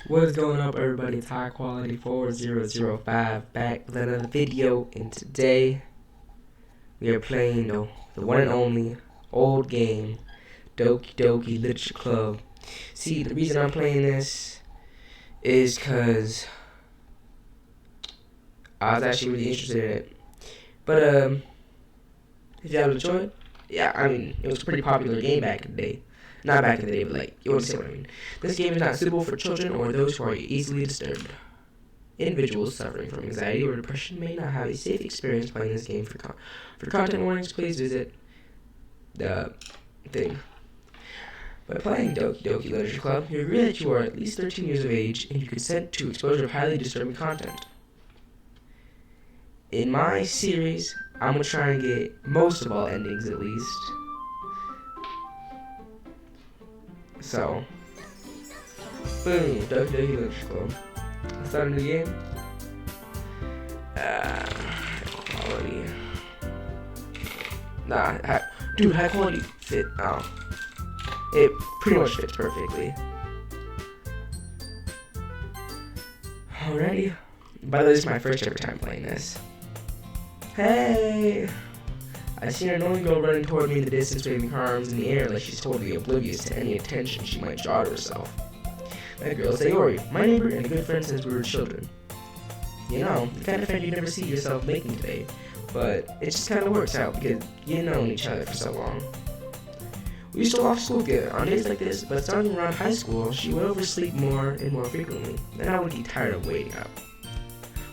What is going up, everybody? It's High Quality 4005 back with another video, and today we are playing the one and only old game, Doki Literature Club. See, the reason I'm playing this is because I was actually really interested in it. But, did you ever enjoy it? Yeah, I mean, it was a pretty popular game back in the day. Not back in the day, but like, you understand what I mean. This game is not suitable for children or those who are easily disturbed. Individuals suffering from anxiety or depression may not have a safe experience playing this game. For content warnings, please visit the thing. By playing Doki Literature Club, you agree that you are at least 13 years of age and you consent to exposure of highly disturbing content. In my series, I'm going to try and get most of all endings at least. So, boom, Doki Literature Club. Let's start a new game. Quality. Dude, high quality fit. Oh, it pretty much fits perfectly. Alrighty. By the way, this is my first ever time playing this. Hey! I see an annoying girl running toward me in the distance, waving her arms in the air like she's totally oblivious to any attention she might draw to herself. That girl is Sayori, my neighbor and a good friend since we were children. You know, the kind of friend you never see yourself making today, but it just kind of works out because you've known each other for so long. We used to walk to school together on days like this, but starting around high school, she would oversleep more and more frequently, and I would get tired of waiting up.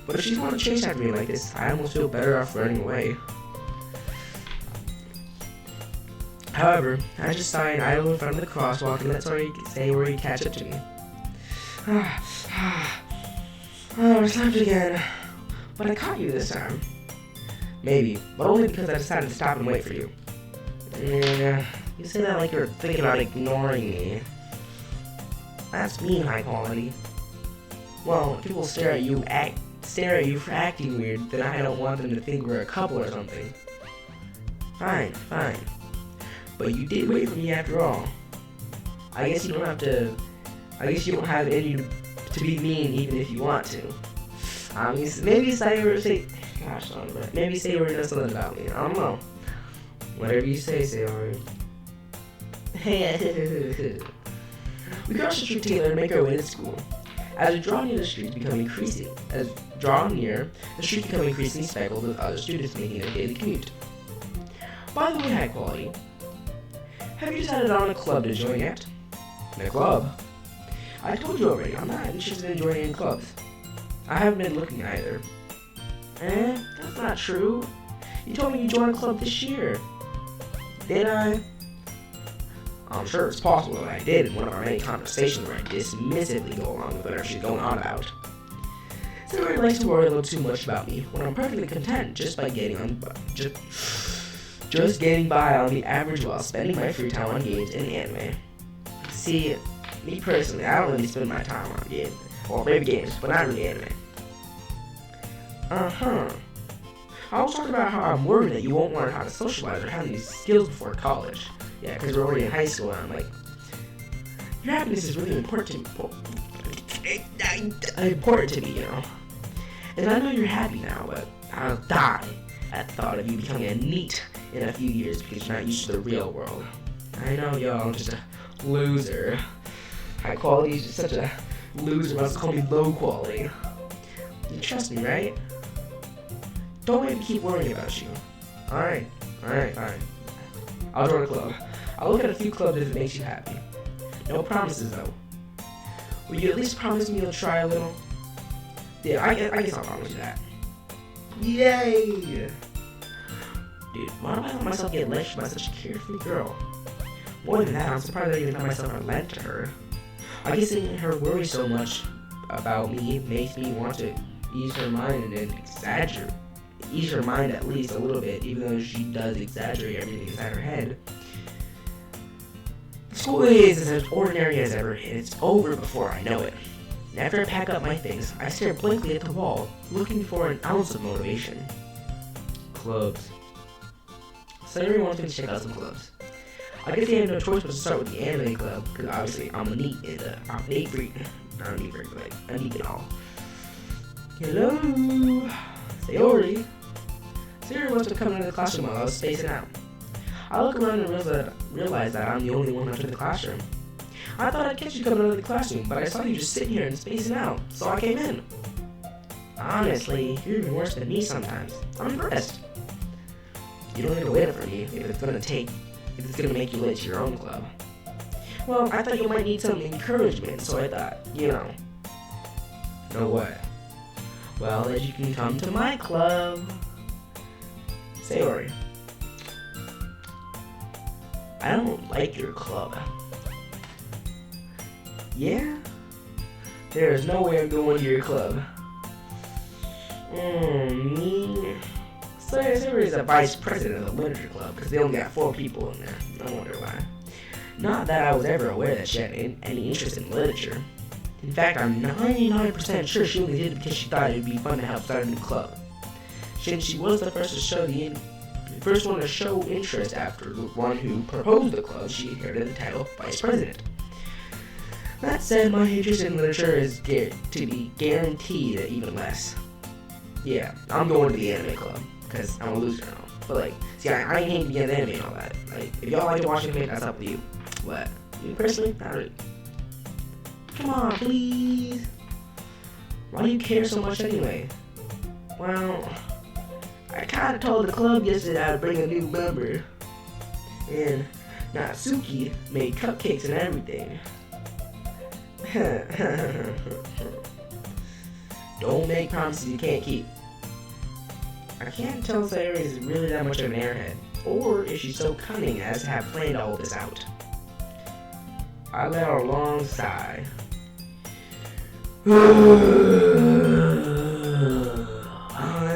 But if she's want to chase after me like this, I almost feel better off running away. However, I just saw an idol in front of the crosswalk and let Sayori catch up to me. I slept again. But I caught you this time. Maybe, but only because I decided to stop and wait for you. Yeah, you say that like you're thinking about ignoring me. That's mean, high quality. Well, if people stare at you for acting weird, then I don't want them to think we're a couple or something. Fine. But you did wait for me after all. I guess you don't have it in you to be mean even if you want to. Maybe Sayori knows something about me. I don't know. Whatever you say, Sayori. We cross the street together and make our way to school. As we draw near, the streets become increasingly speckled with other students making their daily commute. By the way, high quality, have you decided on a club to join yet? A club? I told you already, I'm not interested in joining any clubs. I haven't been looking either. That's not true. You told me you joined a club this year. Did I? I'm sure it's possible that I did in one of our many conversations where I dismissively go along with whatever she's going on about. Sayori likes to worry a little too much about me when I'm perfectly content just getting by on the average while spending my free time on games and anime. See, me personally, I don't really spend my time on games, or maybe games, but not really anime. I was talking about how I'm worried that you won't learn how to socialize or have these skills before college. Yeah, because we're already in high school and I'm like, your happiness is really important to me, you know. And I know you're happy now, but I'll die at the thought of you becoming a NEET in a few years because you're not used to the real world. I know, yo, I'm just a loser. High quality is just such a loser, must call me low quality. You trust me, right? Don't make me keep worrying about you. Alright, fine. I'll join a club. I'll look at a few clubs if it makes you happy. No promises, though. Will you at least promise me you'll try a little? Yeah, I guess I'll promise you that. Yay! Dude, why do I let myself get lectured by such a carefree girl? More than that, I'm surprised I even let myself relent to her. I guess seeing her worry so much about me makes me want to ease her mind ease her mind at least a little bit, even though she does exaggerate everything inside her head. The school day is as ordinary as ever, and it's over before I know it. After I pack up my things, I stare blankly at the wall, looking for an ounce of motivation. Clubs. Sayori wants me to check out some clubs. I guess they have no choice but to start with the anime club, because obviously I'm a NEET in the I don't need very like I need it all. Hello, Sayori. Sayori must have come into the classroom while I was spacing out. I look around and realize that I'm the only one left in the classroom. I thought I'd catch you coming out of the classroom, but I saw you just sitting here and spacing out, so I came in. Honestly, you're even worse than me sometimes. I'm impressed. You don't need to wait for me if it's gonna make you late to your own club. Well, I thought you might need some encouragement, so I thought, Know what? Well, that you can come to my club. Sayori. I don't like your club. Yeah? There is no way I'm going to your club. Me? Sayori is a vice president of the literature club because they only got 4 people in there. I wonder why. Not that I was ever aware that she had any interest in literature. In fact, I'm 99% sure she only did it because she thought it would be fun to help start a new club. Since she was the first one to show interest after the one who proposed the club, she inherited the title of vice president. That said, my interest in literature is to be guaranteed at even less. Yeah, I'm going to the anime club because I'm a loser now. But see, I ain't hating against anime and all that. If y'all like to watch anime, that's up with you. But me personally, not really. Come on, please. Why do you care so much anyway? Well, I kinda told the club yesterday I'd bring a new member. And Natsuki made cupcakes and everything. Don't make promises you can't keep. I can't tell if Sayori is really that much of an airhead, or if she's so cunning as to have planned all this out. I let out a long sigh.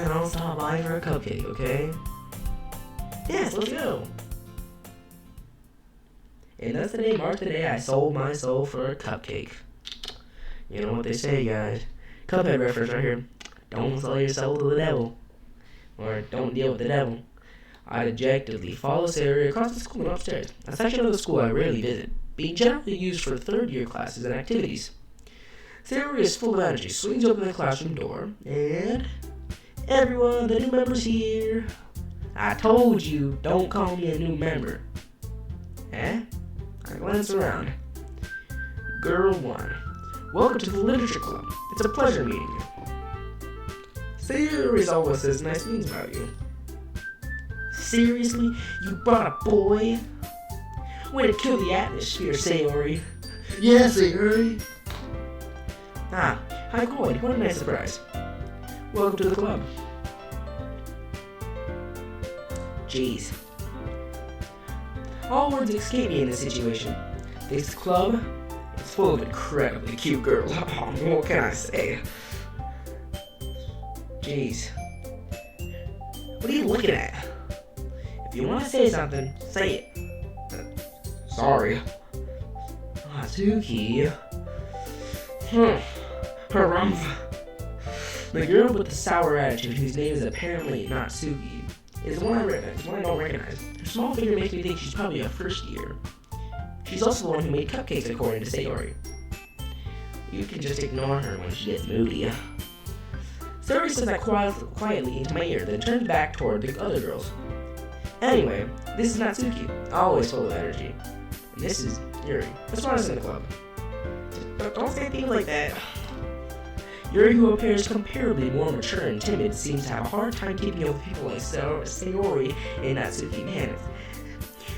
I'll stop by for a cupcake, okay? Yes, let's go. And thus today marked the day I sold my soul for a cupcake. You know what they say, guys. Cuphead reference right here. Don't sell your soul to the devil. Or don't deal with the devil. I dejectedly follow Sayori across the school and upstairs, a section of the school I rarely visit, being generally used for third-year classes and activities. Sayori is full of energy, swings open the classroom door, and... Everyone, the new member's here. I told you, don't call me a new member. Eh? I glance around. Girl 1. Welcome to the Literature Club. It's a pleasure meeting you. Sayori always says nice things about you. Seriously? You brought a boy? Way to kill the atmosphere, Sayori. Yeah, Sayori. Ah, hi Chloe, what a nice surprise. Welcome to the club. Jeez. All words escape me in this situation. This club is full of incredibly cute girls. Oh, what can I say? Jeez. What are you looking at? If you want to say something, say it. Sorry. Natsuki. Harumph. The girl with the sour attitude, whose name is apparently Natsuki, is the one I don't recognize. Her small figure makes me think she's probably a first year. She's also the one who made cupcakes, according to Sayori. You can just ignore her when she gets moody. Sayori says that quietly into my ear, then turns back toward the other girls. Anyway, this is Natsuki, always full of energy. And this is Yuri, the smartest in the club. Don't say things like that. Yuri, who appears comparably more mature and timid, seems to have a hard time keeping up with people like Sayori and Natsuki. Man,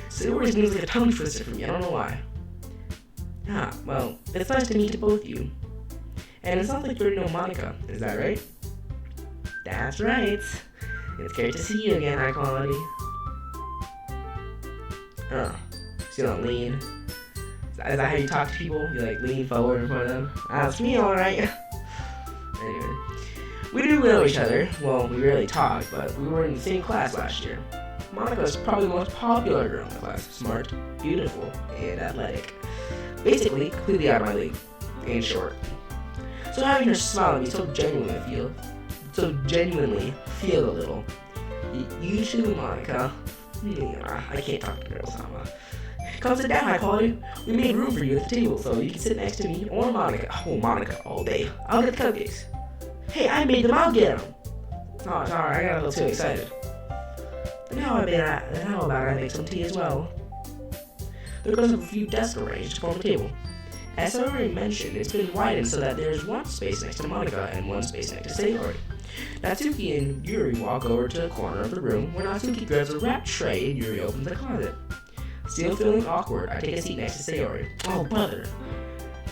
Sayori's name is like a tongue twister for me, I don't know why. Ah, well, it's nice to meet both of you. And it sounds like you already know Monica, is that right? That's right. It's great to see you again, high quality. Oh, so you don't lean. Is that how you talk to people? You lean forward in front of them? That's me, alright. Anyway, we do know each other. Well, we rarely talk, but we were in the same class last year. Monica's probably the most popular girl in the class. Smart, beautiful, and athletic. Basically, completely out of my league. In short. So having her smile at me so genuinely feel a little. You too, Monica. I can't talk to girls, Come sit down, high quality. We made room for you at the table, so you can sit next to me or Monica. Oh, Monica, all day. I'll get the cupcakes. Hey, I made them, I'll get them. Oh, sorry, I got a little too excited. Then how about I make some tea as well? There goes a few desks arranged to form a table. As I already mentioned, it's been widened so that there's one space next to Monica and one space next to Sayori. Natsuki and Yuri walk over to the corner of the room where Natsuki grabs a wrapped tray and Yuri opens the closet. Still feeling awkward, I take a seat next to Sayori. Oh, brother.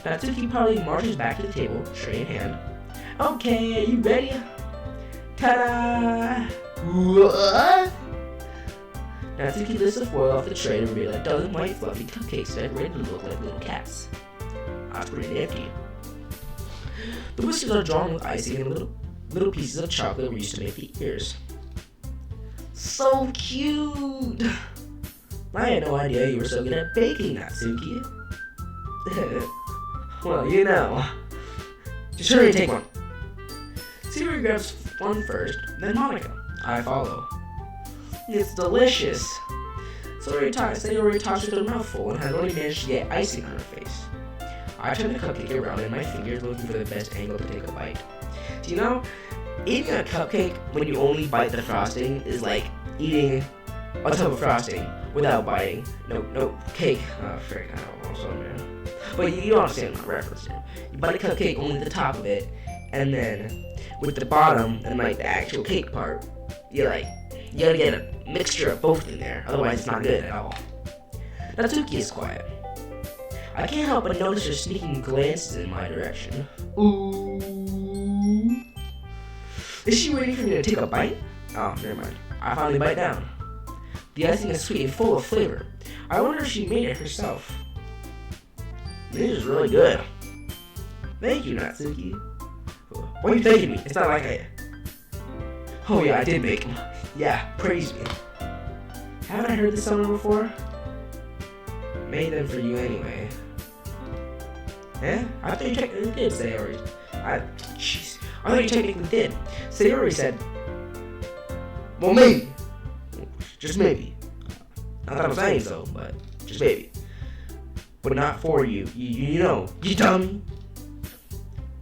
Natsuki proudly marches back to the table, tray in hand. Okay, are you ready? Ta-da! What? Natsuki lifts the foil off the tray to reveal a dozen white fluffy cupcakes decorated to look like little cats. That's pretty nifty. The whiskers are drawn with icing and little pieces of chocolate were used to make the ears. So cute! I had no idea you were so good at baking, Natsuki. Well, you know. Just hurry and take one. Sayori grabs one first, then Monica. I follow. It's delicious. Sayori talks with her mouth full and has already managed to get icing on her face. I turn the cupcake around in my fingers looking for the best angle to take a bite. Do you know, eating a cupcake when you only bite the frosting is like eating a tub of frosting without biting. No, cake. Oh, frick, I don't know, so man. But you don't understand my reference here. You bite a cupcake only the top of it, and then with the bottom and like the actual cake part, you gotta get a mixture of both in there, otherwise it's not good at all. Natsuki is quiet. I can't help but notice her sneaking glances in my direction. Ooh. Is she waiting for me to take a bite? Oh, never mind. I finally bite down. The icing is sweet and full of flavor. I wonder if she made it herself. This is really good. Thank you, Natsuki. Why are you thanking me? It's not like I... Oh yeah, I did make them. Yeah, praise me. Haven't I heard this song before? Made them for you anyway. Eh? I thought you technically did, Sayori. I thought you technically did. Sayori said... Well, maybe. Just maybe. Not that I'm saying so, but just maybe. But not for you. You know. You dummy.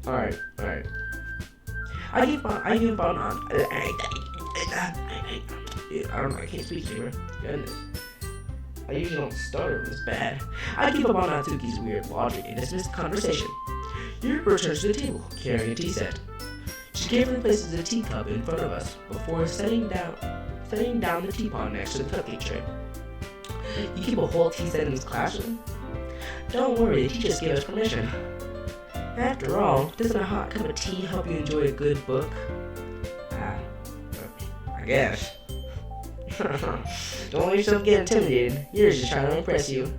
Alright. I give up on... I don't know, I can't speak anymore. Goodness. I usually don't stutter, it's bad. I give up on Natsuki's weird logic and dismiss the conversation. Yuri returns to the table, carrying a tea set. She carefully places a teacup in front of us before setting down the teapot next to the cupcake tray. You keep a whole tea set in this classroom? Don't worry, the teachers gave us permission. After all, doesn't a hot cup of tea help you enjoy a good book? I guess. Don't let yourself get intimidated. You're just trying to impress you.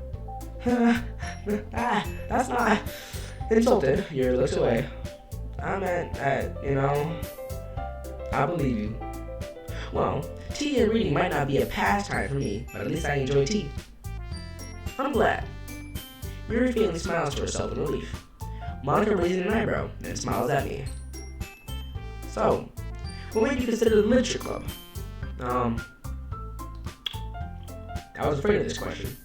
That's not insulted. Yuri looks away. I meant, I believe you. Well, tea and reading might not be a pastime for me, but at least I enjoy tea. I'm glad. Yuri faintly smiles to herself in relief. Monica raises an eyebrow, then smiles at me. So, what made you consider the literature club? I was afraid of this question.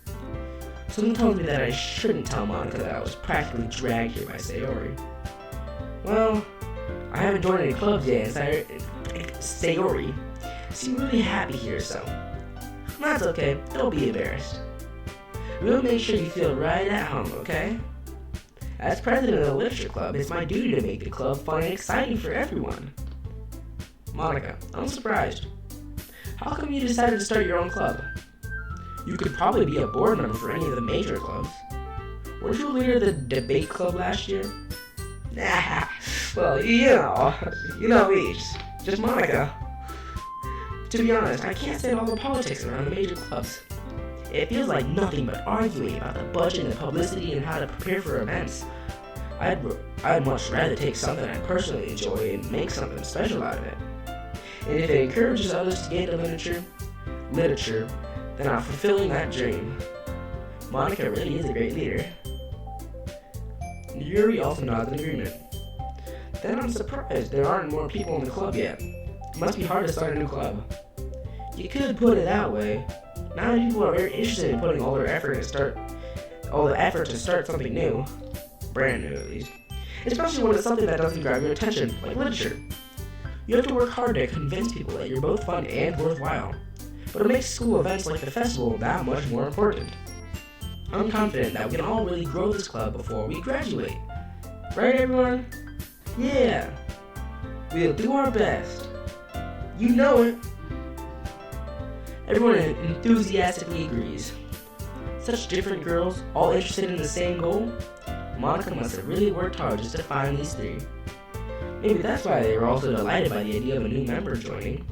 Something tells me that I shouldn't tell Monica that I was practically dragged here by Sayori. Well, I haven't joined any clubs yet, and Sayori seemed really happy here, so that's okay. Don't be embarrassed. We'll make sure you feel right at home, okay? As president of the literature club, it's my duty to make the club fun and exciting for everyone. Monica, I'm surprised. How come you decided to start your own club? You could probably be a board member for any of the major clubs. Weren't you a leader of the debate club last year? Nah, well, you know me, just Monica. To be honest, I can't stand all the politics around the major clubs. It feels like nothing but arguing about the budget and the publicity and how to prepare for events. I'd much rather take something I personally enjoy and make something special out of it. And if it encourages others to get into literature, then I'm fulfilling that dream. Monica really is a great leader. Yuri also nods in agreement. Then I'm surprised there aren't more people in the club yet. It must be hard to start a new club. You could put it that way. Not many people are very interested in putting all the effort to start something new, brand new at least. Especially when it's something that doesn't grab your attention, like literature. You have to work hard to convince people that you're both fun and worthwhile. But it makes school events like the festival that much more important. I'm confident that we can all really grow this club before we graduate. Right, everyone? Yeah. We'll do our best. You know it. Everyone enthusiastically agrees. Such different girls, all interested in the same goal. Monica must have really worked hard just to find these three. Maybe that's why they were also delighted by the idea of a new member joining.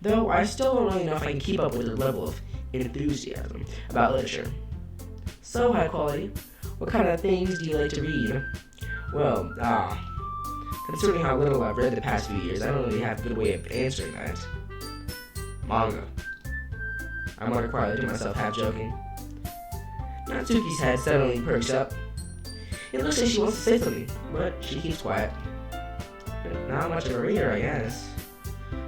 Though I still don't really know if I can keep up with their level of enthusiasm about literature. So, high quality, what kind of things do you like to read? Well, considering how little I've read the past few years, I don't really have a good way of answering that. Manga. I mutter quietly to myself, half joking. Natsuki's head suddenly perks up. It looks like she wants to say something, but she keeps quiet. Not much of a reader, I guess.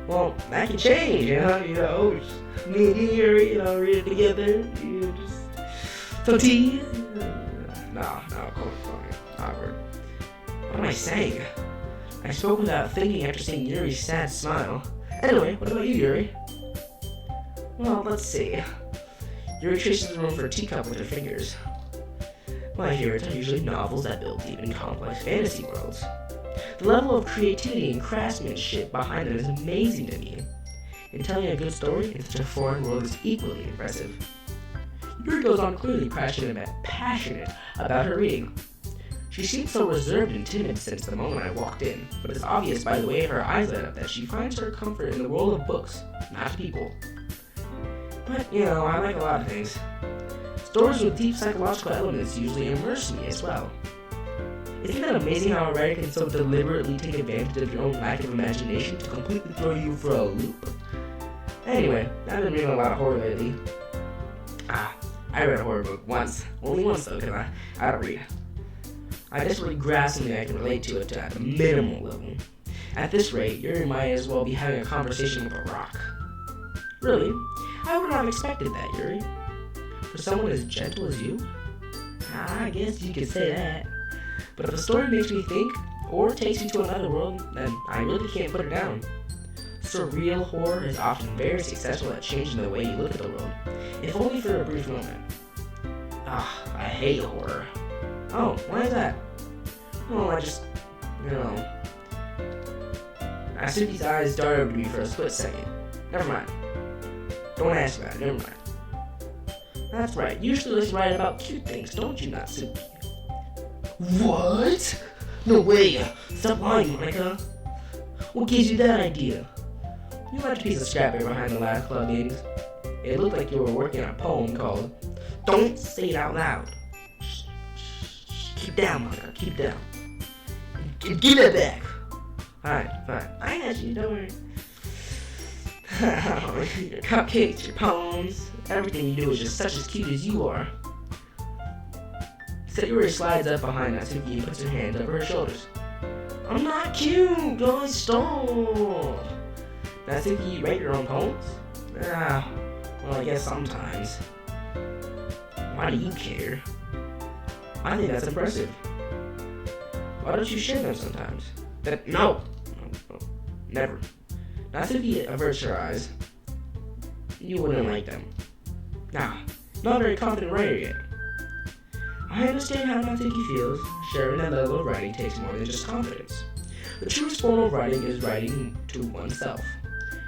Well, that can change, me and you, read it together, some tea. No, awkward. What am I saying? I spoke without thinking after seeing Yuri's sad smile. Anyway, what about you, Yuri? Well, let's see. Yuri traces the room for a teacup with her fingers. My favorites are usually novels that build deep and complex fantasy worlds. The level of creativity and craftsmanship behind them is amazing to me. And telling a good story in such a foreign world is equally impressive. Yuri goes on clearly passionate about her reading. She seemed so reserved and timid since the moment I walked in, but it's obvious by the way her eyes lit up that she finds her comfort in the world of books, not people. But, I like a lot of things. Stories with deep psychological elements usually immerse me as well. Isn't that amazing how a writer can so deliberately take advantage of your own lack of imagination to completely throw you for a loop? Anyway, I've been reading a lot of horror lately. I read a horror book once. Only once though, because I don't read. I desperately grasped something I can relate to it at a minimal level. At this rate, Yuri might as well be having a conversation with a rock. Really? I would not have expected that, Yuri. For someone as gentle as you? I guess you could say that. But if a story makes me think, or takes me to another world, then I really can't put it down. Surreal horror is often very successful at changing the way you look at the world, if only for a brief moment. I hate horror. Oh, why is that? Well, I just, Natsuki's eyes darted over to me for a split second. Never mind. Don't ask about it, never mind. That's right, you usually like to write about cute things, don't you, Natsuki? What? No way! Stop lying, Monica! What gives you that idea? You left a piece of scrap paper behind the last club meetings. It looked like you were working on a poem called Don't Say It Out Loud. Shh. Keep down, Monica, keep down. Give that back! Fine. I got you, don't worry. Your cupcakes, your poems, everything you do is just such as cute as you are. Sayuri slides up behind Natsuki and puts her hands over her shoulders. I'm not cute, guys, stop! Natsuki, you write your own poems? Well, I guess sometimes. Why do you care? I think that's impressive. Why don't you share them sometimes? No, never. Natsuki averts her eyes. You wouldn't like them. Not a very confident writer yet. I understand how Natsuki feels. Sharing that level of writing takes more than just confidence. The truest form of writing is writing to oneself.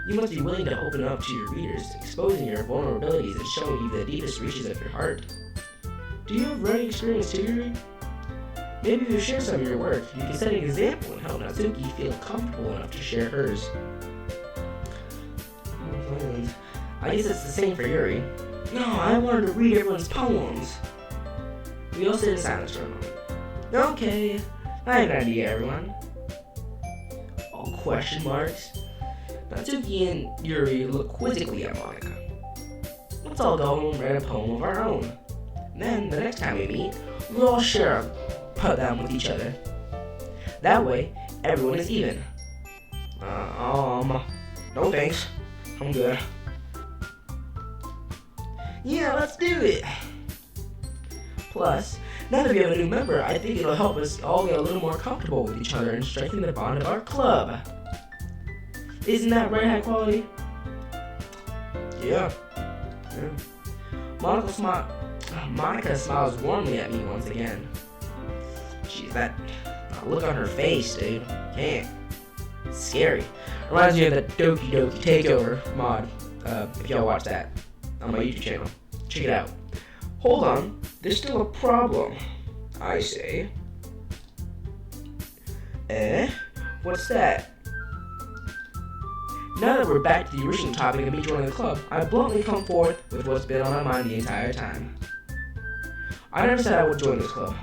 You must be willing to open up to your readers, exposing your vulnerabilities and showing you the deepest reaches of your heart. Do you have writing experience too, Yuri? Maybe if you share some of your work, you can set an example and help Natsuki feel comfortable enough to share hers. I guess it's the same for Yuri. No, I wanted to read everyone's poems. We all sit in silence for a moment. Okay, I have an idea, everyone. All question marks. Natsuki and Yuri look quizzically at Monica. Let's all go home and write a poem of our own. Then, the next time we meet, we'll all share a poem with each other. That way, everyone is even. No thanks. I'm good. Yeah, let's do it. Plus, now that we have a new member, I think it'll help us all get a little more comfortable with each other and strengthen the bond of our club. Isn't that right, high quality? Yeah. Monica smiles warmly at me once again. Jeez, that look on her face, dude. Can't. It's scary. Reminds me of the Doki Takeover mod. If y'all watch that on my YouTube channel, check it out. Hold on, there's still a problem, I say. What's that? Now that we're back to the original topic of me joining the club, I bluntly come forth with what's been on my mind the entire time. I never said I would join this club.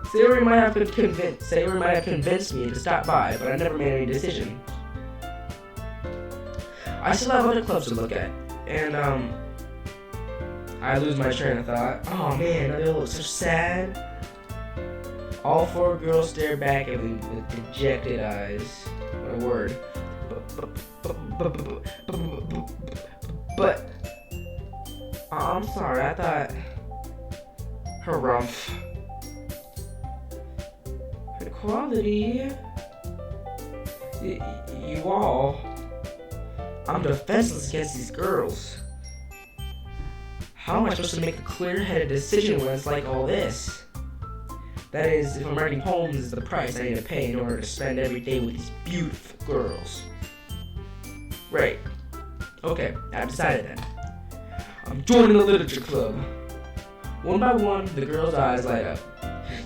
Sayori might have convinced me to stop by, but I never made any decision. I still have other clubs to look at, and I lose my train of thought. Oh man, they look so sad. All four girls stare back at me with dejected eyes. What a word. But I'm sorry, I thought harumph. Equality. You all. I'm defenseless against these girls. How am I supposed to make a clear-headed decision when it's like all this? That is, if I'm writing poems is the price I need to pay in order to spend every day with these beautiful girls. Right. Okay, I've decided then. I'm joining the literature club. One by one, the girls' eyes light up.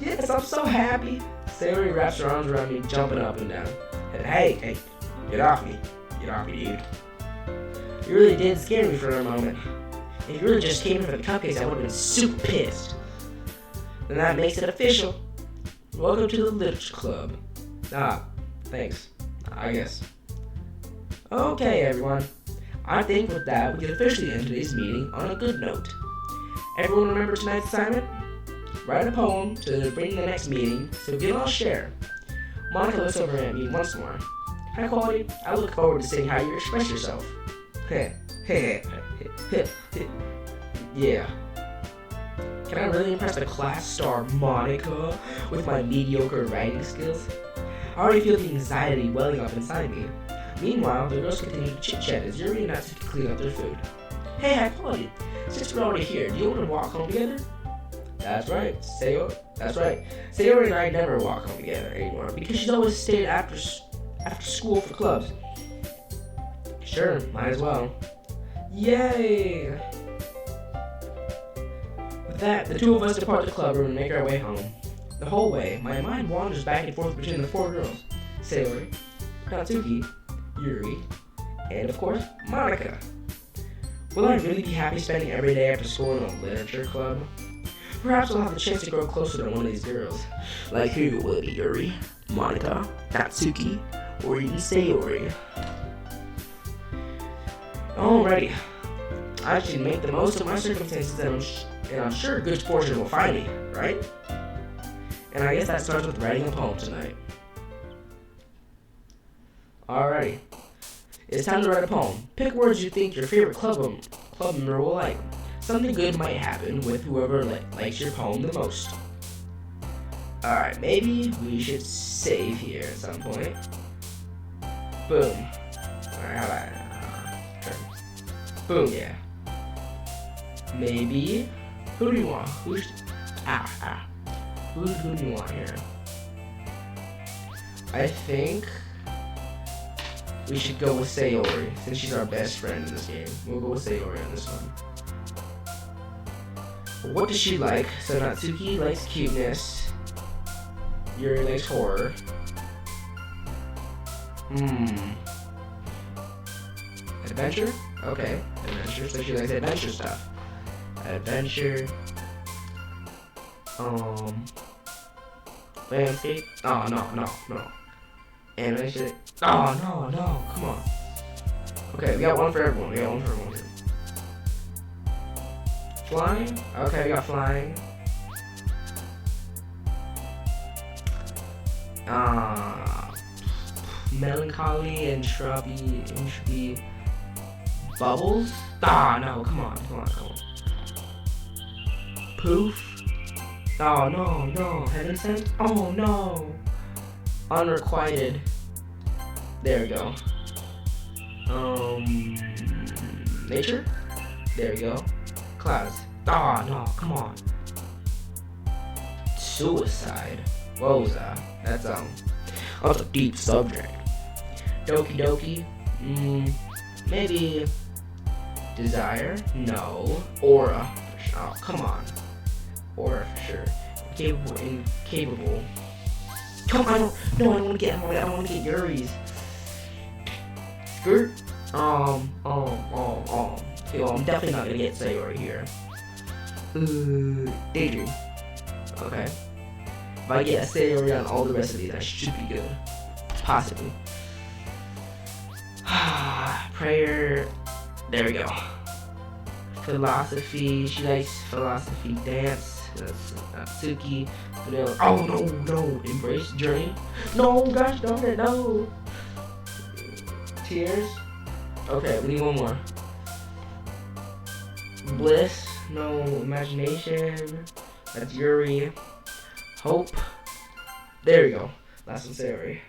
Yes, I'm so happy. Sayori wraps her arms around me, jumping up and down. And hey, get off me. Get off me, dude. You really did scare me for a moment. If you really just came in for the cupcakes, I would have been super pissed. Then that makes it official. Welcome to the literature club. Thanks. I guess. Okay, everyone. I think with that, we can officially end today's meeting on a good note. Everyone remember tonight's assignment? Write a poem to bring the next meeting, so we can all share. Monica looks over at me once more. High quality, I look forward to seeing how you express yourself. Yeah. Can I really impress the class star Monica with my mediocre writing skills? I already feel the anxiety welling up inside me. Meanwhile, the girls continue to chit-chat as Yuri and Natsuki clean up their food. Hey, high quality, since we're already here, do you want to walk home together? That's right, Sayori and I never walk home together anymore because she's always stayed after school for clubs. Sure, might as well. Yay! With that, the two of us depart the club room and make our way home. The whole way, my mind wanders back and forth between the four girls. Sayori, Natsuki, Yuri, and of course, Monica. Will I really be happy spending every day after school in a literature club? Perhaps I'll have the chance to grow closer to one of these girls. Like who will it be, Yuri, Monica, Natsuki, or even Sayori? Alrighty. I should make the most of my circumstances and I'm sure good fortune will find me, right? And I guess that starts with writing a poem tonight. Alrighty. It's time to write a poem. Pick words you think your favorite club member will like. Something good might happen with whoever likes your poem the most. Alright, maybe we should save here at some point. Boom. Alright, how about boom, yeah. Maybe. Who do you want? Who do you want here? I think we should go with Sayori, since she's our best friend in this game. We'll go with Sayori on this one. What does she like? So Natsuki likes cuteness. Yuri likes horror. Adventure? Okay, adventure. So she likes adventure stuff. Adventure. Landscape. Oh, no. Animation. Oh, no, come on. Okay, we got one for everyone. Here. Flying? Okay, we got flying. Melancholy, entropy, Bubbles? Ah, no, come on. Poof. Oh, no. Heaven sent? Oh, no. Unrequited. There we go. Nature? There we go. Clouds. Oh, no, come on. Suicide. What was that? That's a deep subject. Doki. Maybe desire? No. Aura. Oh, come on. Aura for sure. Incapable. Come on, I don't want to get Yuri's. Skirt? I'm definitely not gonna get Sayori here. Daydream. Okay. If I get a Sayori on all the rest of these, I should be good. Possibly. Prayer. There we go. Philosophy. She likes philosophy. Dance. That's Natsuki. Oh no. Embrace. Journey. No, gosh darn it, no. Tears. Okay, we need one more. Bliss. No. Imagination. That's Yuri. Hope. There we go. Last one, Sayori.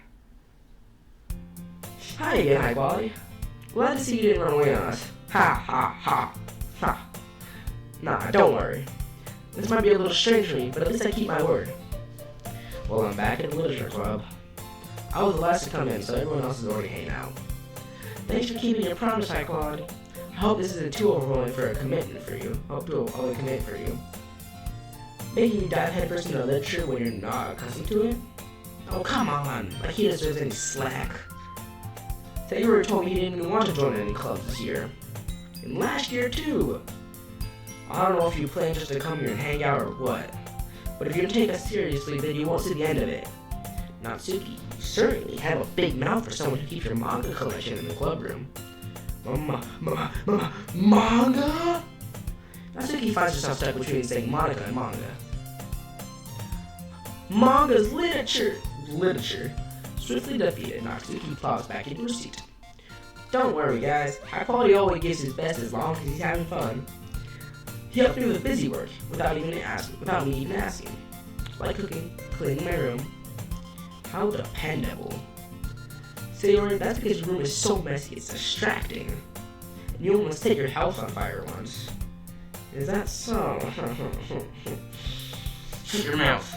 Hi again, high quality. Glad to see you didn't run away on us. Ha. Nah, don't worry. This might be a little strange for me, but at least I keep my word. Well, I'm back at the literature club. I was the last to come in, so everyone else is already hanging out. Thanks for keeping your promise, High Claude. I hope this isn't too overwhelming for a commitment for you. Making you dive headfirst into literature when you're not accustomed to it? Oh, come on. Like he deserves any slack. Sayori told me he didn't even want to join any clubs this year. And last year, too. I don't know if you plan just to come here and hang out or what. But if you don't take us seriously, then you won't see the end of it. Natsuki, you certainly have a big mouth for someone who keeps your manga collection in the club room. Manga? Natsuki finds herself stuck between saying Monica and manga. Manga's literature. Swiftly defeated, Natsuki plows back into her seat. Don't worry, guys. High Quality always gives his best as long as he's having fun. He helped me with the busy work without me even asking. Like cooking, cleaning my room. How dependable. Sayori, that's because your room is so messy it's distracting. And you almost set your house on fire once. Is that so? Shut your mouth.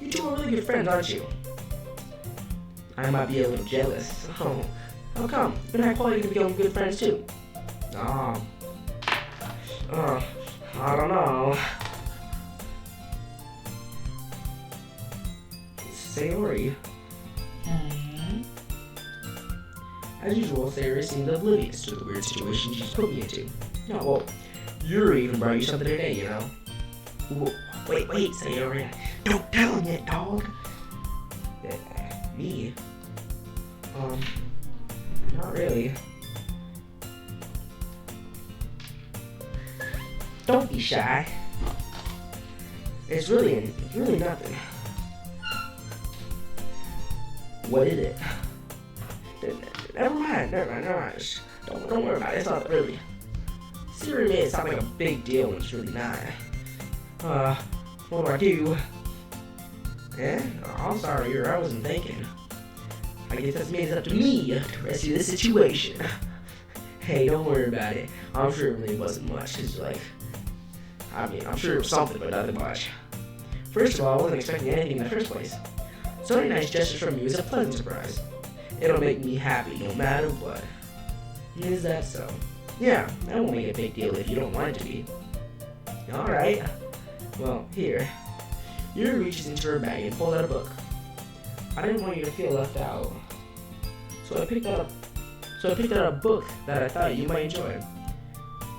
You two are really good friends, aren't you? I might be a little jealous. Oh, how come? You and High Quality can become good friends too. I don't know. Sayori. As usual, Sayori seemed oblivious to the weird situation she's put me into. No, well, Yuri even brought you something today, you know. Wait, Sayori. Don't tell him yet, dog. Me? Not really. Don't be shy. It's really nothing. What is it? Never mind. Don't worry about it. It's not really. Siri made it sound like a big deal when it's really not. What do I do? I'm sorry, I wasn't thinking. I guess that's made it up to me to rescue the situation. Hey, don't worry about it. I'm sure it really wasn't much. I'm sure it was something, but nothing much. First of all, I wasn't expecting anything in the first place. So any nice gesture from you is a pleasant surprise. It'll make me happy no matter what. Is that so? Yeah, that won't make a big deal if you don't want it to be. Alright. Well, here. Yuri reaches into her bag and pulls out a book. I didn't want you to feel left out. So I picked out a book that I thought you might enjoy.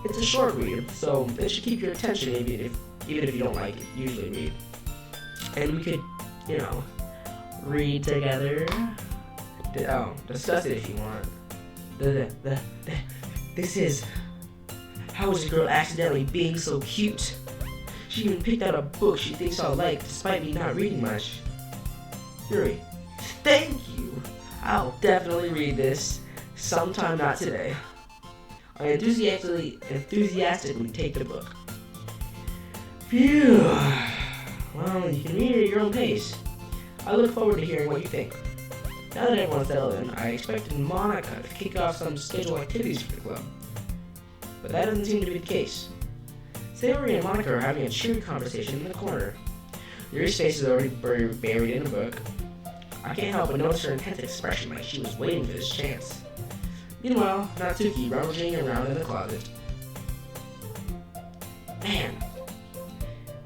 It's a short read, so it should keep your attention even if you don't like it, usually read. And we could, read together. Discuss it if you want. This is How is a girl accidentally being so cute? She even picked out a book she thinks I'll like despite me not reading much. Yuri, thank you. I'll definitely read this. Sometime not today. I enthusiastically take the book. Phew. Well, you can read it at your own pace. I look forward to hearing what you think. Now that everyone's settled in, I expected Monica to kick off some scheduled activities for the club. But that doesn't seem to be the case. Sayori and Monica are having a cheery conversation in the corner. Yuri's face is already buried in a book. I can't help but notice her intense expression like she was waiting for this chance. Meanwhile, Natsuki rummaging around in the closet. Man,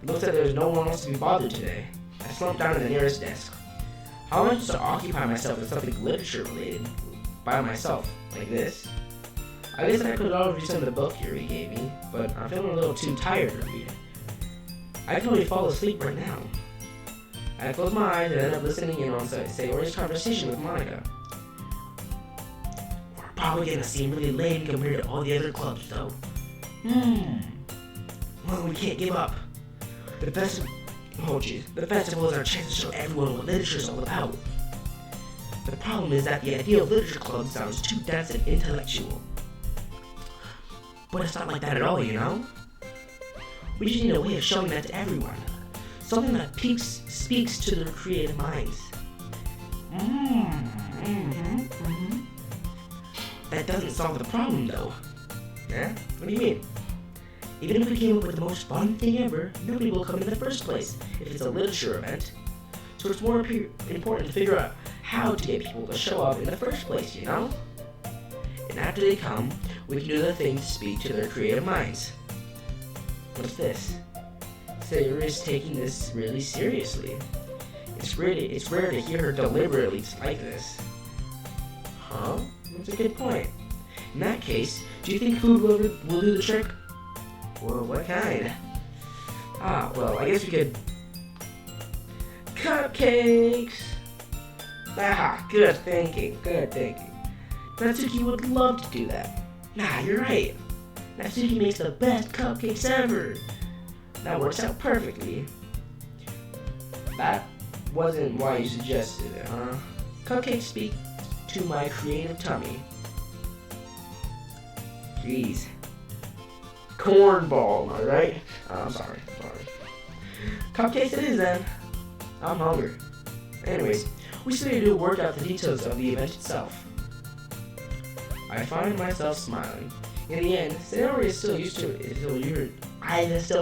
it looks like there's no one else to be bothered today. I slumped down at the nearest desk. How am I supposed to occupy myself with something literature related by myself, like this? I guess I could already some of the book Yuri gave me, but I'm feeling a little too tired to read. I can only fall asleep right now. I close my eyes and end up listening in on Sayori's conversation with Monica. We're probably gonna seem really lame compared to all the other clubs, though. Well, we can't give up. The festival is our chance to show everyone what literature is all about. The problem is that the idea of literature club sounds too dense and intellectual. But it's not like that at all, you know? We just need a way of showing that to everyone. Something that speaks to their creative minds. That doesn't solve the problem, though. Yeah? What do you mean? Even if we came up with the most fun thing ever, nobody will come in the first place if it's a literature event. So it's more important to figure out how to get people to show up in the first place, you know? And after they come, we can do the thing to speak to their creative minds. What's this? Sayori is taking this really seriously. It's rare to hear her deliberately like this. Huh? That's a good point. In that case, do you think food will do the trick? Well, what kind? Well, I guess we could... Cupcakes! Good thinking. Natsuki would love to do that. Nah, you're right. Natsuki makes the best cupcakes ever. That works out perfectly. That wasn't why you suggested it, huh? Cupcakes speak to my creative tummy. Jeez. Cornball, am I right? I'm sorry. Cupcakes it is then. I'm hungry. Anyways, we still need to work out the details of the event itself. I find myself smiling. In the end, Sayori is still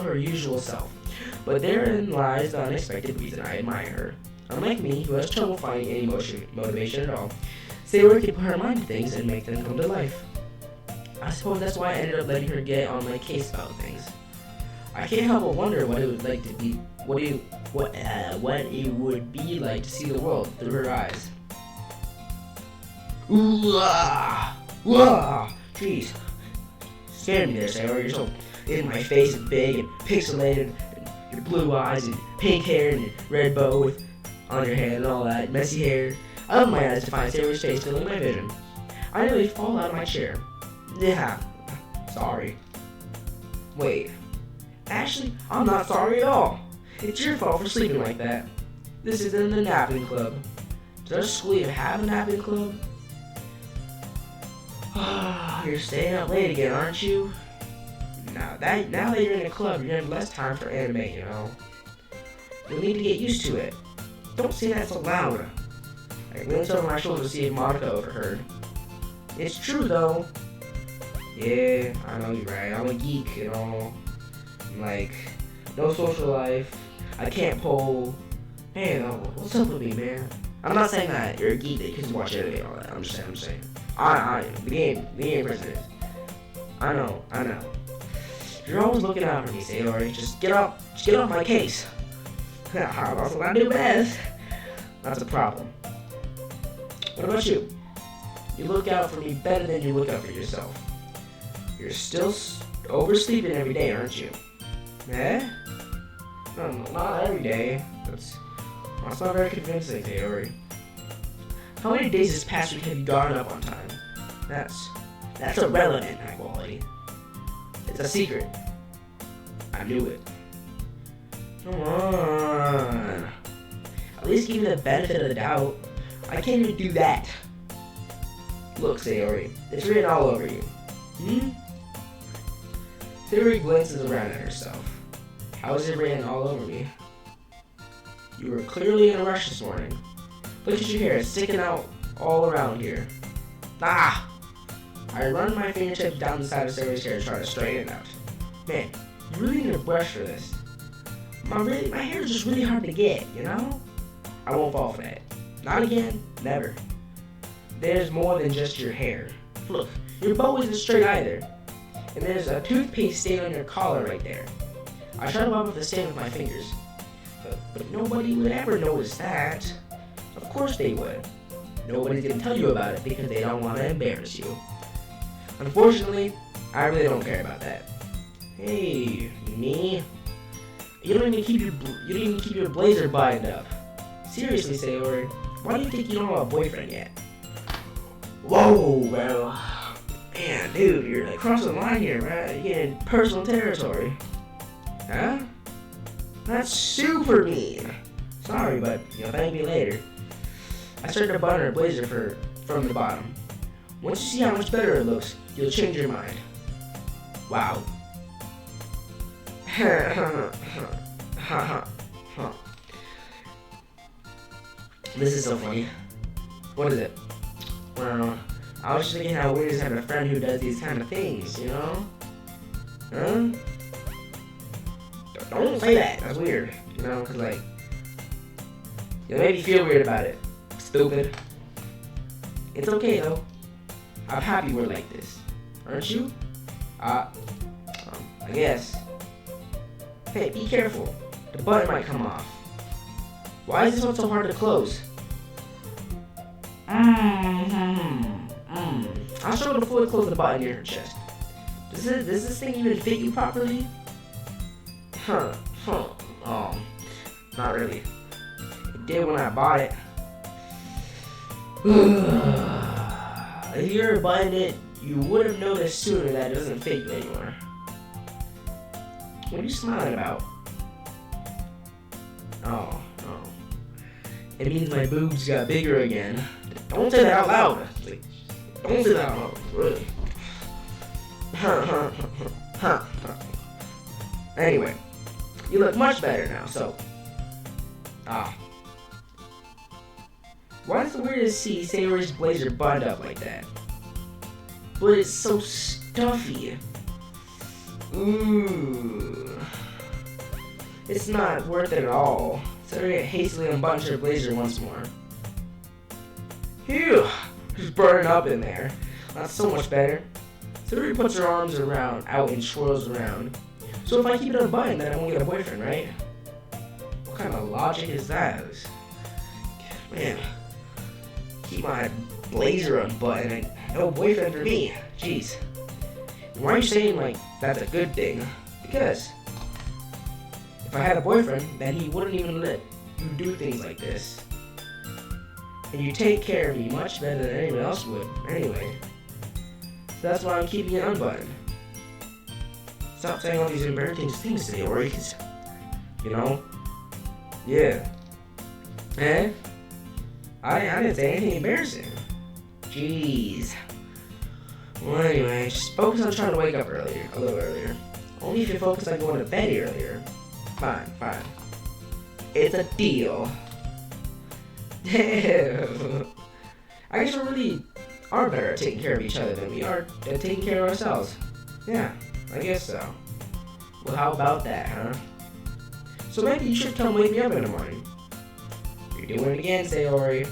her usual self, but therein lies the unexpected reason I admire her. Unlike me, who has trouble finding any motivation at all, Sayori can put her mind to things and make them come to life. I suppose that's why I ended up letting her get on my case about things. I can't help but wonder what it would like to be, what it would be like to see the world through her eyes. Jeez. Scared me there, Sayori. You're so in my face and big and pixelated, and your blue eyes and pink hair and your red bow on your head and all that messy hair. I opened my eyes to find Sayori's face filling my vision. I nearly fall out of my chair. Yeah, sorry. Wait, actually, I'm not sorry at all. It's your fault for sleeping like that. This isn't the napping club. Does our school even have a napping club? You're staying up late again, aren't you? Now that you're in a club, you're gonna have less time for anime, you know. You'll need to get used to it. Don't say that so loud. I glanced over my shoulder to see if Monica overheard. It's true though. Yeah, I know you're right. I'm a geek and all. I'm like, no social life. I can't poll. Man, what's up with me, man? I'm not saying that you're a geek that you can watch anime and all that. I'm just saying. The game president. I know. You're always looking out for me, Sayori. Just get off my case. I'm also not do best. That's a problem. What about you? You look out for me better than you look out for yourself. You're still oversleeping every day, aren't you? Eh? No, not every day. That's not very convincing, Sayori. How many days this past week have you gotten up on time? That's irrelevant, high quality. It's a secret. I knew it. Come on. At least give me the benefit of the doubt. I can't even do that. Look, Sayori, it's written all over you. Sayori glances around at herself. How is it written all over me? You were clearly in a rush this morning. Look at your hair, it's sticking out all around here. Ah! I run my fingertips down the side of Sayori's hair to try to straighten it out. Man, you really need a brush for this. My hair is just really hard to get, you know? I won't fall for that. Not again, never. There's more than just your hair. Look, your bow isn't straight either. And there's a toothpaste stain on your collar right there. I tried to wipe off the stain with my fingers. But nobody would ever notice that. Of course they would. Nobody's gonna tell you about it because they don't want to embarrass you. Unfortunately, I really don't care about that. Hey, me? You don't even keep your blazer buttoned up. Seriously, Sayori, why do you think you don't have a boyfriend yet? Whoa, bro. Man, dude, you're like crossing the line here, right? You're getting personal territory. Huh? That's super mean. Sorry, but thank me later. I started to button her blazer from the bottom. Once you see how much better it looks, you'll change your mind. Wow. This is so funny. What is it? Well, I was just thinking how weird it is having a friend who does these kind of things, you know? Huh? Don't say that. That's weird. Because, like, it made me feel weird about it. Stupid. It's okay, though. I'm happy we're like this. Aren't you? I guess. Hey, be careful. The button might come off. Why is this one so hard to close? I'll struggle to fully close the button near her chest. Does this thing even fit you properly? Oh, not really. It did when I bought it. If you were buttoned it, you would have noticed sooner that it doesn't fit you anymore. What are you smiling about? Oh. It means my boobs got bigger again. Don't say that out loud. Don't say that out loud. Really. Anyway, you look much better now, so. Why is it weird to see Sayori's blazer buttoned up like that? But it's so stuffy. Ooh. It's not worth it at all. Sayori hastily unbuttons her blazer once more. Phew! She's burning up in there. That's so much better. Sayori puts her arms out and swirls around. So if I keep it unbuttoned, then I won't get a boyfriend, right? What kind of logic is that? Man, keep my blazer unbuttoned and no boyfriend for me. Jeez. Why are you saying like that's a good thing? Because if I had a boyfriend, then he wouldn't even let you do things like this. And you take care of me much better than anyone else would, anyway. So that's why I'm keeping it unbuttoned. Stop saying all these embarrassing things today, or Yeah. Eh? I didn't say anything embarrassing. Jeez. Well, anyway, just focus on trying to wake up a little earlier. Only if you focus on going to bed earlier. Fine. It's a deal. I guess we really are better at taking care of each other than we are at taking care of ourselves. Yeah, I guess so. Well, how about that, huh? So maybe you should come wake me up in the morning. You're doing it again, Sayori.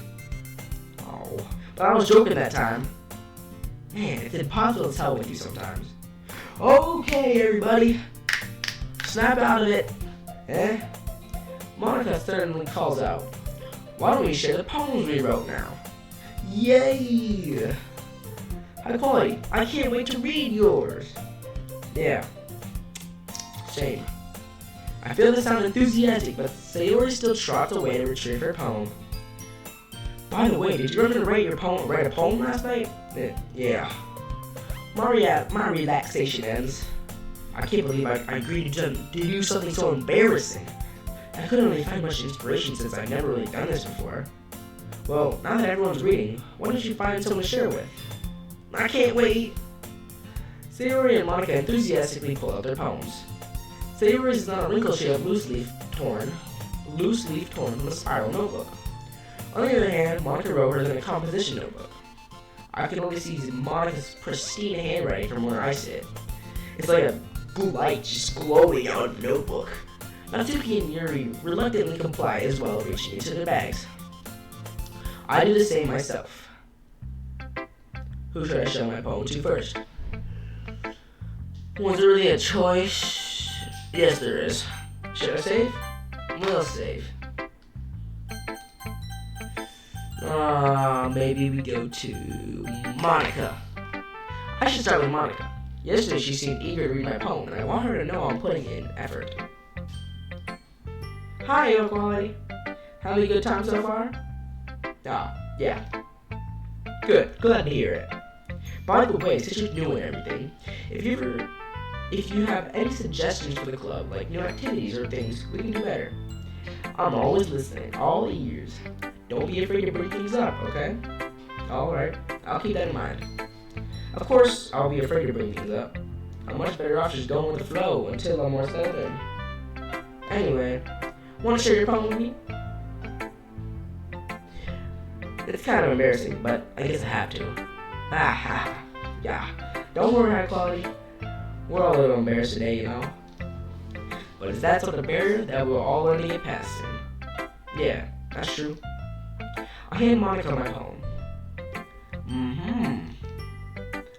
Oh, but I was joking that time. Man, it's impossible to tell with you sometimes. Okay, everybody. Snap out of it. Monica suddenly calls out. Why don't we share the poems we wrote now? Yay! High quality. I can't wait to read yours. Yeah. Same. I feel this sound enthusiastic, but Sayori still trots away to retrieve her poem. By the way, did you ever write a poem last night? Yeah. My relaxation ends. I can't believe I agreed to do something so embarrassing. I couldn't really find much inspiration since I've never really done this before. Well, now that everyone's reading, why don't you find someone to share with? I can't wait! Sayori and Monica enthusiastically pull out their poems. Sayori's is not a wrinkle shaped loose leaf torn from a spiral notebook. On the other hand, Monica wrote hers in a composition notebook. I can only see Monica's pristine handwriting from where I sit. It's like a blue light just glowing out of the notebook. Natsuki and Yuri reluctantly comply as well, reaching into their bags. I do the same myself. Who should I show my poem to first? Was there really a choice? Yes, there is. Should I save? We'll save. Maybe we go to Monica. I should start with Monica. Yesterday she seemed eager to read my poem, and I want her to know I'm putting in effort. Hi, Yo Quality. Having a good time so far? Yeah. Good. Glad to hear it. By the way, since you're new and everything, if you have any suggestions for the club, like new activities or things we can do better, I'm always listening, all ears. Don't be afraid to bring things up, okay? Alright, I'll keep that in mind. Of course, I'll be afraid to bring things up. I'm much better off just going with the flow until I'm more settled in. Anyway, want to share your poem with me? It's kind of embarrassing, but I guess I have to. Yeah. Don't worry, high quality. We're all a little embarrassed today, you know. But is that sort of barrier that we're all learning to get past in? Yeah, that's true. I hand Monica my poem.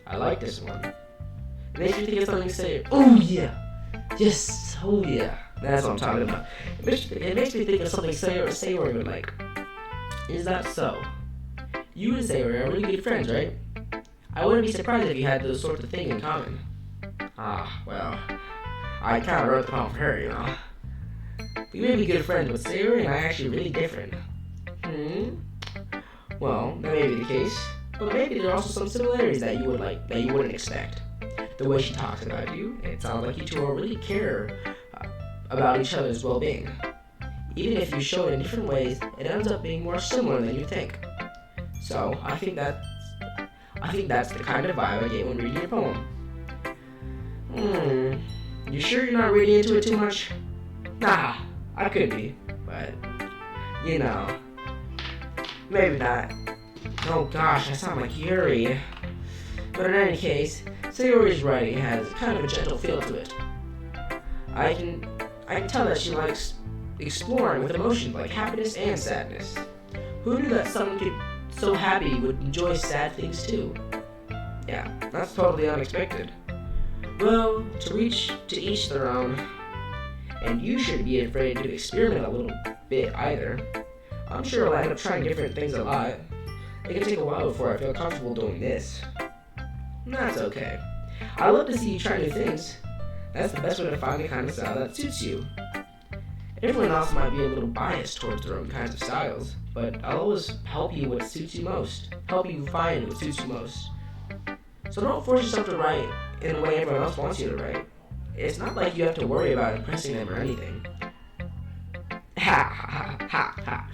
I like this one. It makes me think of something Sayori. Oh yeah! Yes, oh yeah. That's what I'm talking about. It makes me think of something Sayori would like. Is that so? You and Sayori are really good friends, right? I wouldn't be surprised if you had those sorts of things in common. Well, I kind of wrote the poem for her, you know. We may be good friends, but Sayori and I are actually really different. Well, that may be the case, but maybe there are also some similarities that you wouldn't expect. The way she talks about you, it sounds like you two really care about each other's well-being. Even if you show it in different ways, it ends up being more similar than you think. So, I think that's the kind of vibe I get when reading your poem. You sure you're not reading into it too much? Nah, I could be, but, you know, maybe not. Oh gosh, I sound like Yuri. But in any case, Sayori's writing has kind of a gentle feel to it. I can tell that she likes exploring with emotions like happiness and sadness. Who knew that someone so happy would enjoy sad things too? Yeah, that's totally unexpected. Well, to each their own. And you shouldn't be afraid to experiment a little bit either. I'm sure I'll end up trying different things a lot. It can take a while before I feel comfortable doing this. That's okay. I love to see you try new things. That's the best way to find the kind of style that suits you. Everyone else might be a little biased towards their own kinds of styles, but I'll always help you what suits you most. Help you find what suits you most. So don't force yourself to write in the way everyone else wants you to write. It's not like you have to worry about impressing them or anything. Ha ha ha ha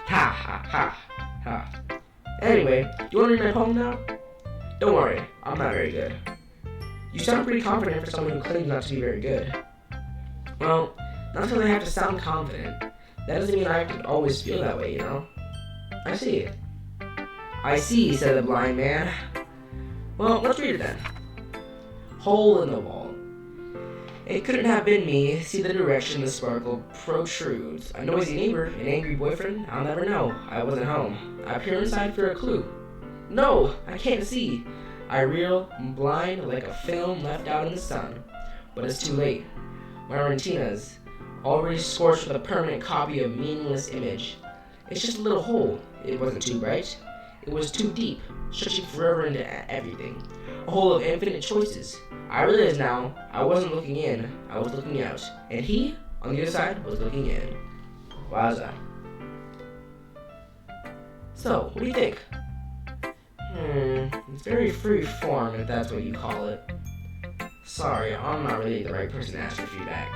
ha ha ha ha. Anyway, do you want to read my poem now? Don't worry, I'm not very good. You sound pretty confident for someone who claims not to be very good. Well, not until I have to sound confident. That doesn't mean I have to always feel that way, you know? I see. I see, said the blind man. Well, let's read it then. Hole in the wall. It couldn't have been me. See the direction the sparkle protrudes. A noisy neighbor, an angry boyfriend. I'll never know. I wasn't home. I peer inside for a clue. No, I can't see. I reel, blind like a film left out in the sun. But it's too late. My retina's already scorched with a permanent copy of meaningless image. It's just a little hole. It wasn't too bright. It was too deep, stretching forever into everything. A hole of infinite choices. I realize now, I wasn't looking in, I was looking out. And he, on the other side, was looking in. Wowza. So, what do you think? It's very free form, if that's what you call it. Sorry, I'm not really the right person to ask for feedback.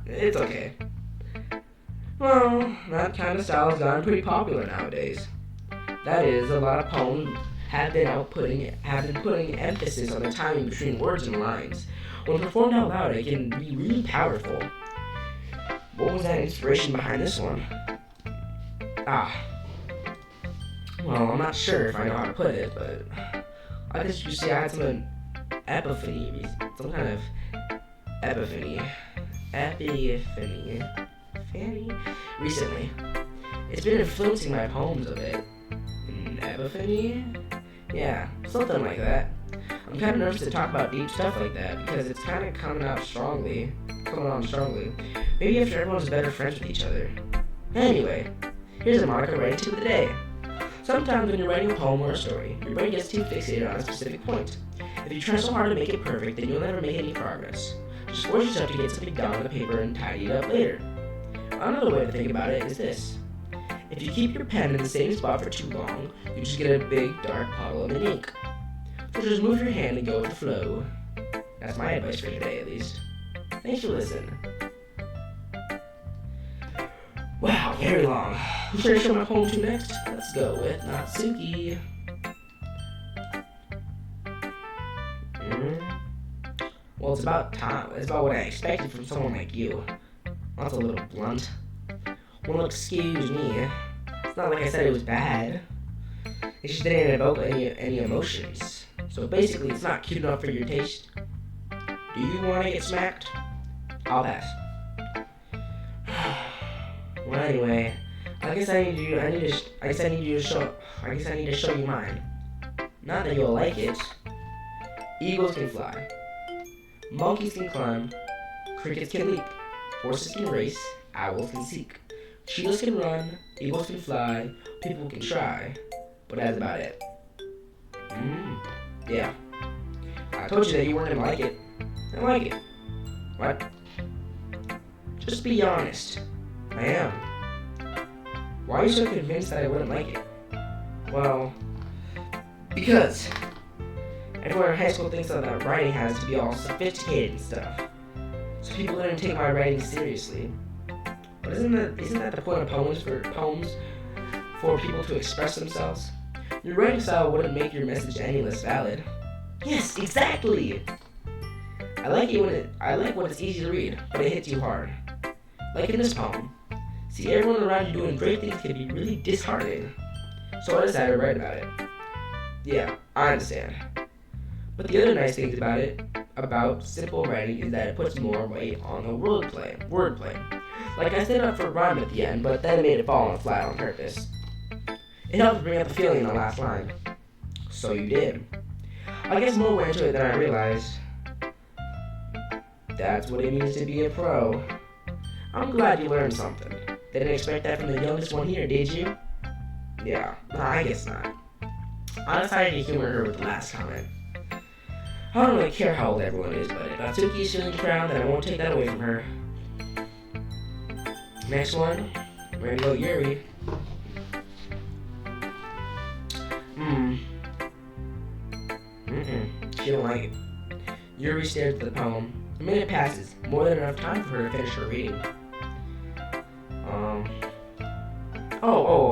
It's okay. Well, that kind of style has gotten pretty popular nowadays. That is, a lot of poems have been putting emphasis on the timing between words and lines. When performed out loud, it can be really powerful. What was that inspiration behind this one? Well, I'm not sure if I know how to put it, but I guess you see I had some epiphany, some kind of epiphany recently. It's been influencing my poems a bit. Epiphany? Yeah, something like that. I'm kind of nervous to talk about deep stuff like that because it's kind of coming on strongly. Maybe after everyone's better friends with each other. Anyway, here's a Monica writing tip of the day. Sometimes when you're writing a poem or a story, your brain gets too fixated on a specific point. If you try so hard to make it perfect, then you'll never make any progress. Just force yourself to get something down on the paper and tidy it up later. Another way to think about it is this. If you keep your pen in the same spot for too long, you just get a big dark puddle of ink. So just move your hand and go with the flow. That's my advice for today, at least. Thanks for listening. Wow, very long. Who should I show my poem to next? Let's go with Natsuki. Well, it's about time. It's about what I expected from someone like you. That's a little blunt. Well, excuse me. It's not like I said it was bad. It just didn't evoke any emotions. So basically, it's not cute enough for your taste. Do you want to get smacked? I'll pass. Well, anyway, I guess I need to show you mine. Not that you'll like it. Eagles can fly. Monkeys can climb. Crickets can leap. Horses can race. Owls can seek. Cheetahs can run. Eagles can fly. People can try. But that's about it. Yeah. I told you that you weren't gonna like it. I like it. What? Just be honest. I am. Why are you so convinced that I wouldn't like it? Well, because everyone in high school thinks that writing has to be all sophisticated and stuff. So people didn't take my writing seriously. But isn't that the point of poems for people to express themselves? Your writing style wouldn't make your message any less valid. Yes, exactly. I like when it's easy to read, but it hits you hard. Like in this poem. See, everyone around you doing great things can be really disheartening. So I decided to write about it. Yeah, I understand. But the other nice things about simple writing is that it puts more weight on the wordplay. Like I set up for rhyme at the end, but then it made it fall on flat on purpose. It helped bring out the feeling in the last line. So you did. I guess more went into it than I realized. That's what it means to be a pro. I'm glad you learned something. Didn't expect that from the youngest one here, did you? Yeah, I guess not. I decided to humor her with the last comment. I don't really care how old everyone is, but if Atsuki's feeling proud, then I won't take that away from her. Next one, we're gonna go Yuri. She don't like it. Yuri stared at the poem. A minute passes, more than enough time for her to finish her reading.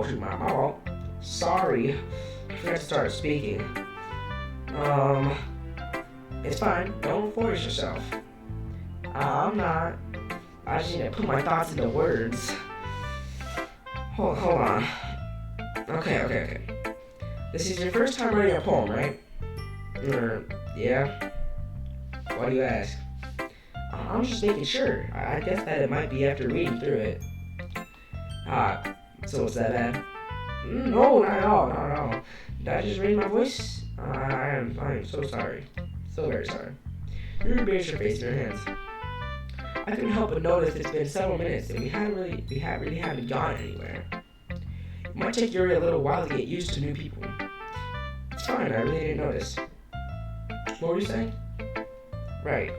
Shoot, my fault. Sorry, I forgot to start speaking. It's fine, don't force yourself. I'm not. I just need to put my thoughts into words. Hold on. Okay. This is your first time writing a poem, right? Yeah. Why do you ask? I'm just making sure. I guess that it might be after reading through it. So it's that bad? No, not at all. Did I just raise my voice? I am so sorry. So very sorry. You raised your face in your hands. I couldn't help but notice it's been several minutes and we really haven't gone anywhere. It might take Yuri a little while to get used to new people. It's fine, I really didn't notice. What were you saying? Right,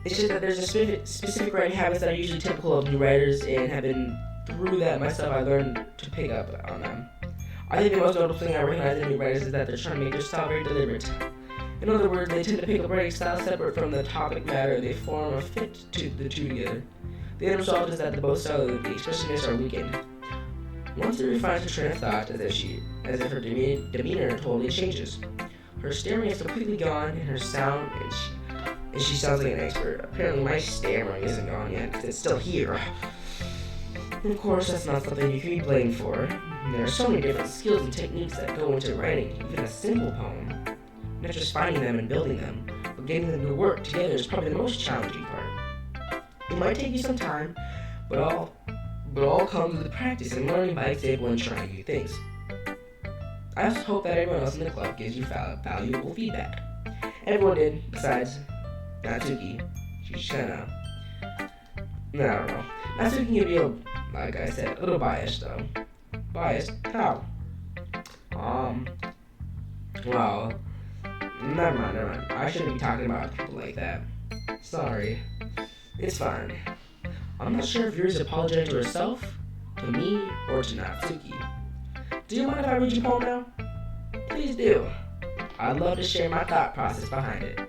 it's just that there's a specific writing habits that are usually typical of new writers and have been through that myself I learned to pick up on them. I think the most notable thing I recognize in new writers is that they're trying to make their style very deliberate. In other words, they tend to pick up writing styles separate from the topic matter. They form a fit to the two together. The end result is that the both styles of the expressionists are weakened. Once it refines her train of thought as if her demeanor totally changes. Her stammering is completely gone, and her sound, and she sounds like an expert. Apparently my stammering isn't gone yet, because it's still here. And of course, that's not something you can be blamed for. There are so many different skills and techniques that go into writing even a simple poem. Not just finding them and building them, but getting them to work together is probably the most challenging part. It might take you some time, but all comes with practice and learning by example and trying new things. I also hope that everyone else in the club gives you valuable feedback. Everyone did, besides Natsuki. She's kinda, I don't know. Natsuki can be, like I said, a little biased though. Biased? How? Well, never mind. I shouldn't be talking about people like that. Sorry. It's fine. I'm not sure if Yuri's apologizing to herself, to me, or to Natsuki. Do you mind if I read your poem now? Please do. I'd love to share my thought process behind it.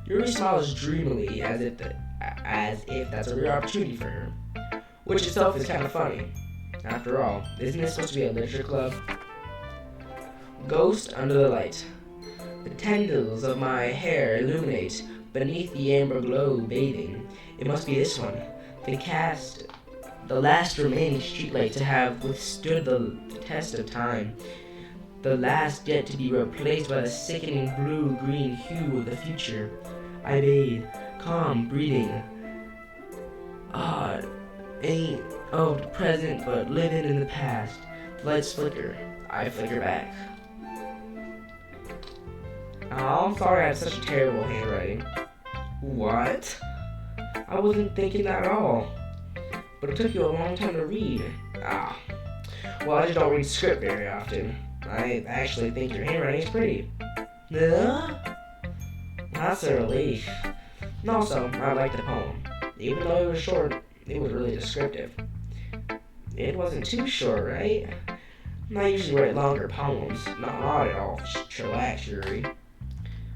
Yuri smiles dreamily as if that's a rare opportunity for her, which itself is kind of funny. After all, isn't this supposed to be a literature club? Ghost under the light. The tendrils of my hair illuminate beneath the amber glow bathing. It must be this one. The last remaining streetlight to have withstood the test of time. The last yet to be replaced by the sickening blue-green hue of the future. I bathe, calm, breathing. Ain't of the present, but living in the past. The lights flicker. I flicker back. Oh, I'm sorry I had such a terrible handwriting. What? I wasn't thinking that at all. But it took you a long time to read. Well, I just don't read script very often. I actually think your handwriting is pretty. That's a relief. And also, I liked the poem. Even though it was short, it was really descriptive. It wasn't too short, right? I usually write longer poems. Not at all. Just chillax, Yuri.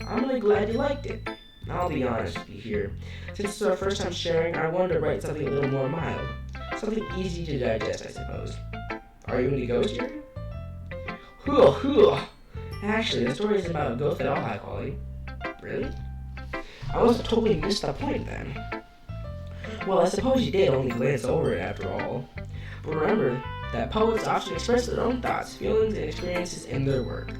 I'm really glad you liked it. I'll be honest with you here. Since it's our first time sharing, I wanted to write something a little more mild. Something easy to digest, I suppose. Are you into ghosts, Yuri? Actually, the story isn't about a ghost at all high quality. Really? I must have totally missed the point then. Well, I suppose you did only glance over it after all. But remember that poets often express their own thoughts, feelings, and experiences in their work.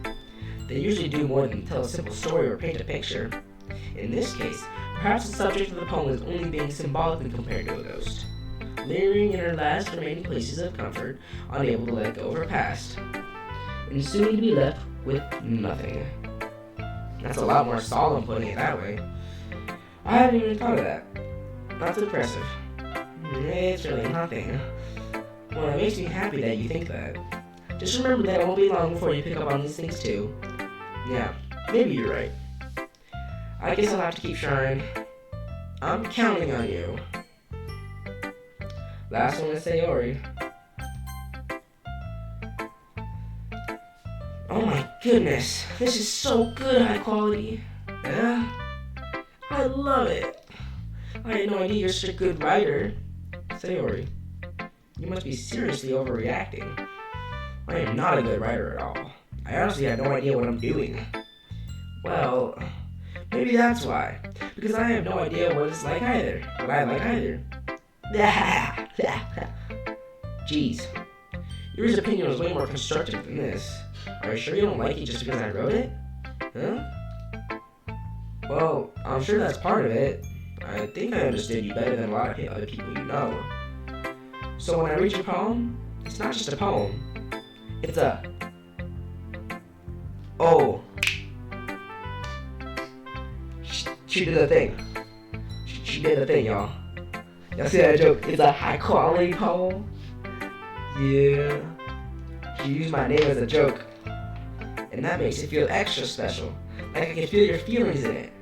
They usually do more than tell a simple story or paint a picture. In this case, perhaps the subject of the poem is only being symbolically compared to a ghost, lingering in her last remaining places of comfort, unable to let go of her past, and soon to be left with nothing. That's a lot more solemn putting it that way. I hadn't even thought of that. That's impressive. It's really nothing. Well, it makes me happy that you think that. Just remember that it won't be long before you pick up on these things too. Yeah, maybe you're right. I guess I'll have to keep trying. I'm counting on you. Last one to say, Ori. Oh my goodness, this is so good high quality. Yeah? I love it. I had no idea you're such a good writer. Sayori, you must be seriously overreacting. I am not a good writer at all. I honestly have no idea what I'm doing. Well, maybe that's why. Because I have no idea what it's like either. What I like either. Jeez. Yuri's opinion was way more constructive than this. Are you sure you don't like it just because I wrote it? Huh? Well, I'm sure that's part of it. I think I understood you better than a lot of other people you know. So when I read your poem, it's not just a poem. It's a... Oh. She did the thing. She did the thing, y'all. Y'all see that joke? It's a high quality poem. Yeah. She used my name as a joke. And that makes it feel extra special. Like I can feel your feelings in it.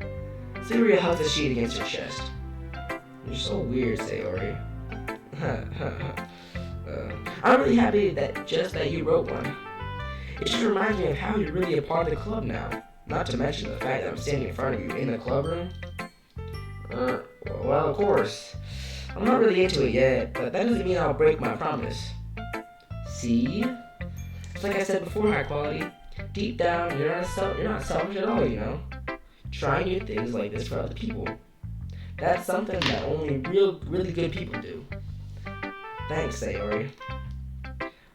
Sayori hugs the sheet against her chest. You're so weird, Sayori. I'm really happy that you wrote one. It just reminds me of how you're really a part of the club now. Not to mention the fact that I'm standing in front of you in the club room. Well, of course. I'm not really into it yet, but that doesn't mean I'll break my promise. See? It's like I said before, high quality. Deep down, you're not selfish at all, you know? Trying new things like this for other people. That's something that only really good people do. Thanks, Sayori.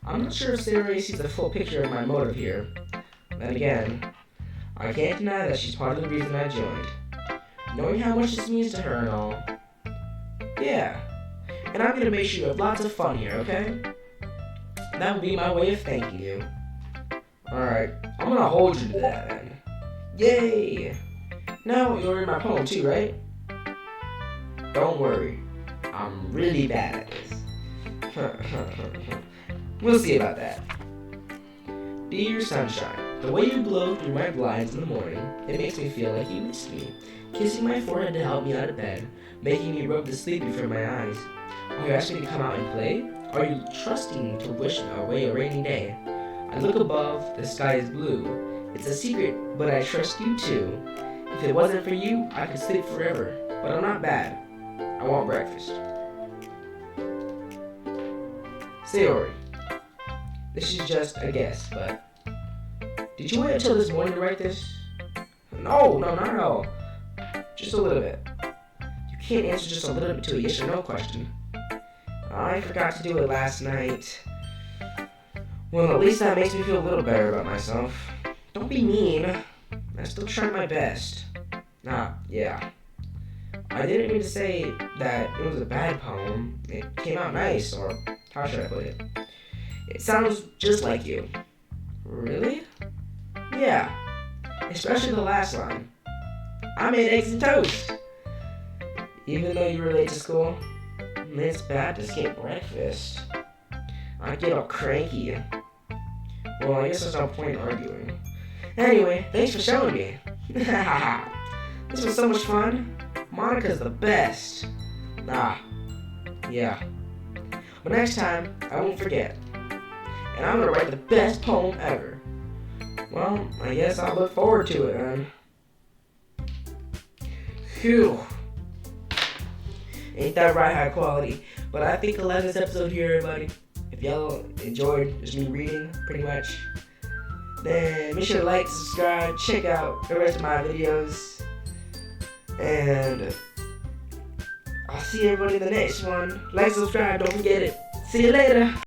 I'm not sure if Sayori sees the full picture of my motive here. Then again, I can't deny that she's part of the reason I joined. Knowing how much this means to her and all. Yeah. And I'm gonna make sure you have lots of fun here, okay? That will be my way of thanking you. Alright, I'm gonna hold you to that then. Yay! Now you're in my poem too, right? Don't worry, I'm really bad at this. We'll see about that. Dear sunshine, the way you blow through my blinds in the morning, it makes me feel like you missed me. Kissing my forehead to help me out of bed, making me rub the sleep from my eyes. Are you asking me to come out and play? Are you trusting to wish away a rainy day? I look above, the sky is blue. It's a secret, but I trust you too. If it wasn't for you, I could sleep forever. But I'm not bad. I want breakfast. Sayori, this is just a guess, but did you wait until this morning to write this? No, not at all. Just a little bit. You can't answer just a little bit to a yes or no question. I forgot to do it last night. Well, at least that makes me feel a little better about myself. Don't be mean. I still tried my best. Yeah. I didn't mean to say that it was a bad poem. It came out nice, or how should I put it? It sounds just like you. Really? Yeah. Especially the last line. I made eggs and toast. Even though you were late to school, it's bad to skip breakfast. I get all cranky. Well, I guess there's no point in arguing. Anyway, thanks for showing me. This was so much fun. Monica's the best. Yeah. But next time, I won't forget. And I'm gonna write the best poem ever. Well, I guess I'll look forward to it then. Phew. Ain't that right, high quality? But I think I'll end this episode here, everybody. If y'all enjoyed just me reading, pretty much, then make sure to like, subscribe, check out the rest of my videos. And I'll see everybody in the next one. Like, subscribe, don't forget it. See you later.